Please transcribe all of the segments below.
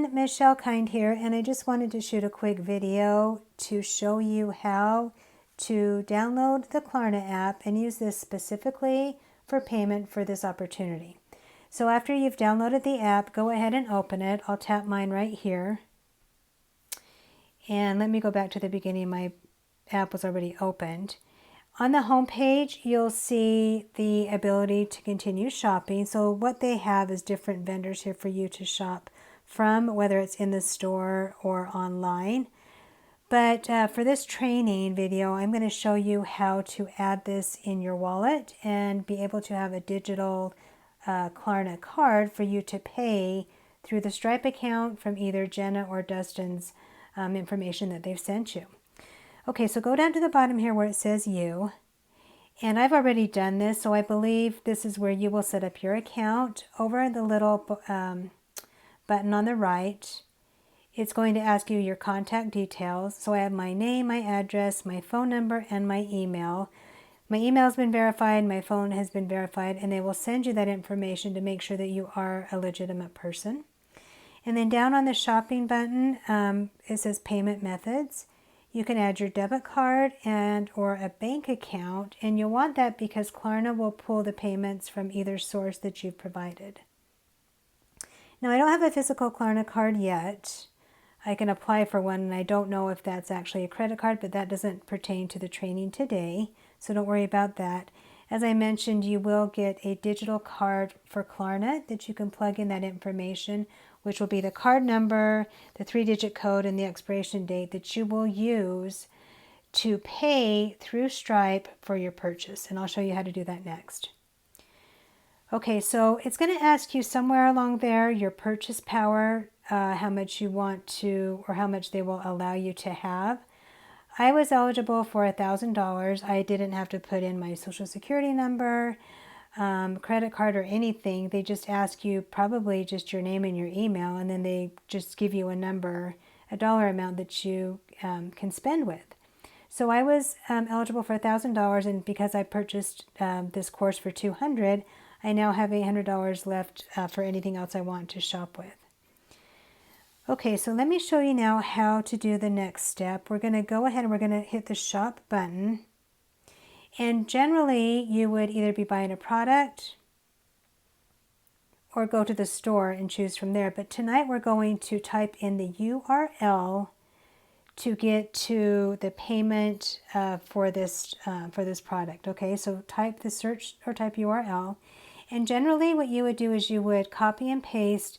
again, Michelle Kind here, and I just wanted to shoot a quick video to show you how to download the Klarna app and use this specifically for payment for this opportunity. So after you've downloaded the app, go ahead and open it. I'll tap mine right here. And let me go back to the beginning. My app was already opened. On the home page, you'll see the ability to continue shopping. So what they have is different vendors here for you to shop from, whether it's in the store or online. But for this training video, I'm going to show you how to add this in your wallet and be able to have a digital Klarna card for you to pay through the Stripe account from either Jenna or Dustin's information that they've sent you. Okay, so go down to the bottom here where it says you, and I've already done this, so I believe this is where you will set up your account. Over the little button on the right, it's going to ask you your contact details. So I have my name, my address, my phone number, and my email. My email has been verified, my phone has been verified, and they will send you that information to make sure that you are a legitimate person. And then down on the shopping button, it says payment methods. You can add your debit card and or a bank account, and you'll want that because Klarna will pull the payments from either source that you've provided. Now, I don't have a physical Klarna card yet. I can apply for one, and I don't know if that's actually a credit card, but that doesn't pertain to the training today, so don't worry about that. As I mentioned, you will get a digital card for Klarna that you can plug in that information, which will be the card number, the 3-digit code, and the expiration date that you will use to pay through Stripe for your purchase. And I'll show you how to do that next. Okay, so it's going to ask you somewhere along there your purchase power, how much you want to, or how much they will allow you to have. I was eligible for $1,000. I didn't have to put in my social security number, credit card, or anything. They just ask you probably just your name and your email, and then they just give you a number, a dollar amount that you can spend with. So I was eligible for $1,000, and because I purchased this course for $200, I now have $800 left for anything else I want to shop with. Okay, so let me show you now how to do the next step. We're going to go ahead and we're going to hit the shop button. And generally, you would either be buying a product or go to the store and choose from there. But tonight we're going to type in the URL to get to the payment for this product. Okay, so type the search or type URL. And generally what you would do is you would copy and paste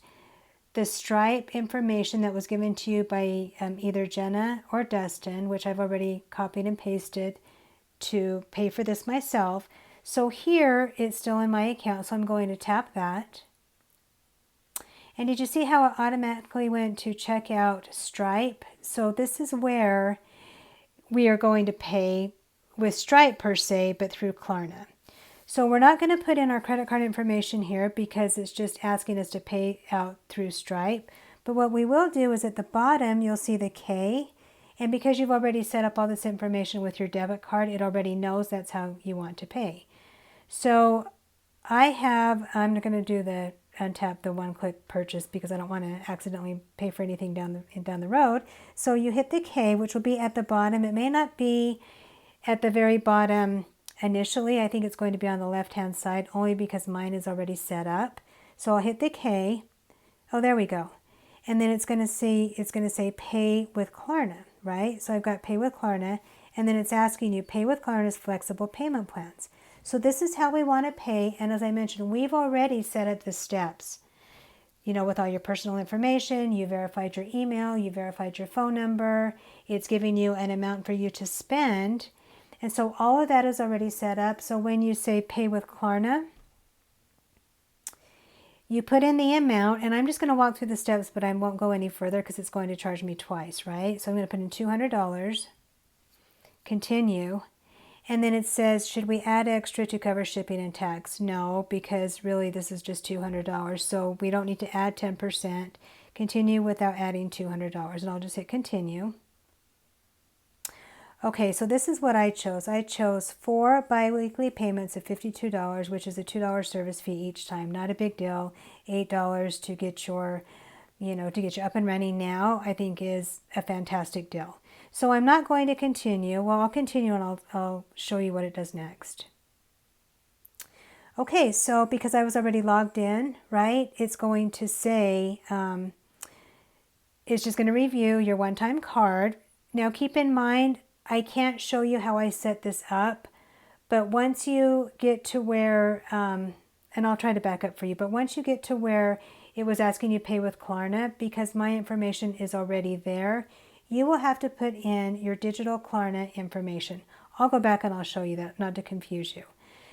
the Stripe information that was given to you by either Jenna or Dustin, which I've already copied and pasted to pay for this myself. So here it's still in my account, so I'm going to tap that. And did you see how it automatically went to check out Stripe? So this is where we are going to pay with Stripe per se, but through Klarna. So we're not going to put in our credit card information here because it's just asking us to pay out through Stripe. But what we will do is at the bottom, you'll see the K. And because you've already set up all this information with your debit card, it already knows that's how you want to pay. So I'm going to do the untap the one-click purchase because I don't want to accidentally pay for anything down the road. So you hit the K, which will be at the bottom. It may not be at the very bottom initially. I think it's going to be on the left-hand side only because mine is already set up. So I'll hit the K. Oh, there we go. And then it's going to say pay with Klarna, right? So I've got pay with Klarna, and then it's asking you pay with Klarna's flexible payment plans. So this is how we want to pay, and as I mentioned, we've already set up the steps. You know, with all your personal information, you verified your email, you verified your phone number, it's giving you an amount for you to spend. And so all of that is already set up. So when you say pay with Klarna, you put in the amount, and I'm just going to walk through the steps, but I won't go any further because it's going to charge me twice, right? So I'm going to put in $200, continue, and then it says, should we add extra to cover shipping and tax? No, because really this is just $200, so we don't need to add 10%. Continue without adding $200, and I'll just hit continue. Okay, so this is what I chose. I chose 4 bi-weekly payments of $52, which is a $2 service fee each time. Not a big deal. $8 to get your to get you up and running now, I think is a fantastic deal. So I'm not going to continue. Well, I'll continue and I'll show you what it does next. Okay, so because I was already logged in, right, it's going to say, it's just going to review your one-time card. Now keep in mind, I can't show you how I set this up, but once you get to where, and I'll try to back up for you, but once you get to where it was asking you pay with Klarna, because my information is already there, you will have to put in your digital Klarna information. I'll go back and I'll show you that, not to confuse you.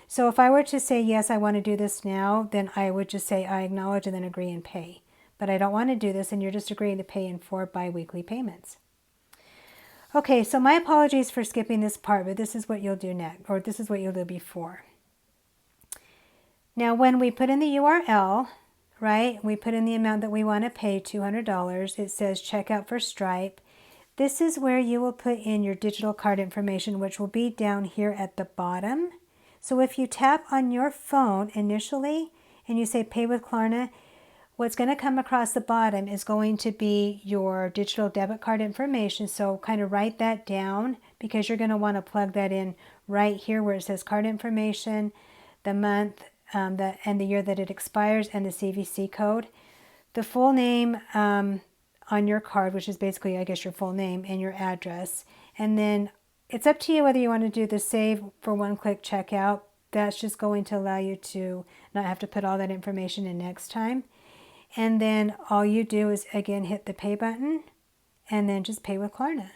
So if I were to say, yes, I want to do this now, then I would just say, I acknowledge and then agree and pay. But I don't want to do this, and you're just agreeing to pay in 4 bi-weekly payments. Okay, so my apologies for skipping this part, but this is what you'll do next, or this is what you'll do before. Now, when we put in the URL, right, we put in the amount that we want to pay, $200, it says checkout for Stripe. This is where you will put in your digital card information, which will be down here at the bottom. So if you tap on your phone initially and you say pay with Klarna, what's going to come across the bottom is going to be your digital debit card information. So kind of write that down, because you're going to want to plug that in right here where it says card information, the month and the year that it expires, and the CVC code. The full name on your card, which is basically, I guess, your full name, and your address. And then it's up to you whether you want to do the save for one-click checkout. That's just going to allow you to not have to put all that information in next time. And then all you do is, again, hit the pay button and then just pay with Klarna.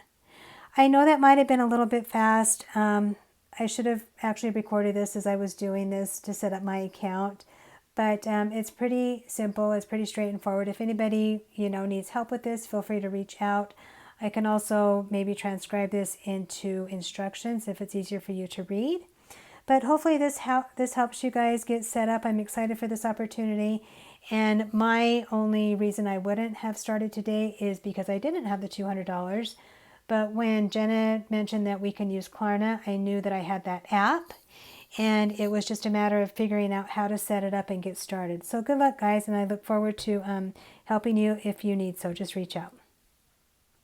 I know that might have been a little bit fast. I should have actually recorded this as I was doing this to set up my account. But it's pretty simple. It's pretty straightforward. If anybody, needs help with this, feel free to reach out. I can also maybe transcribe this into instructions if it's easier for you to read. But hopefully this helps you guys get set up. I'm excited for this opportunity. And my only reason I wouldn't have started today is because I didn't have the $200. But when Jenna mentioned that we can use Klarna, I knew that I had that app. And it was just a matter of figuring out how to set it up and get started. So good luck, guys. And I look forward to helping you if you need so. Just reach out.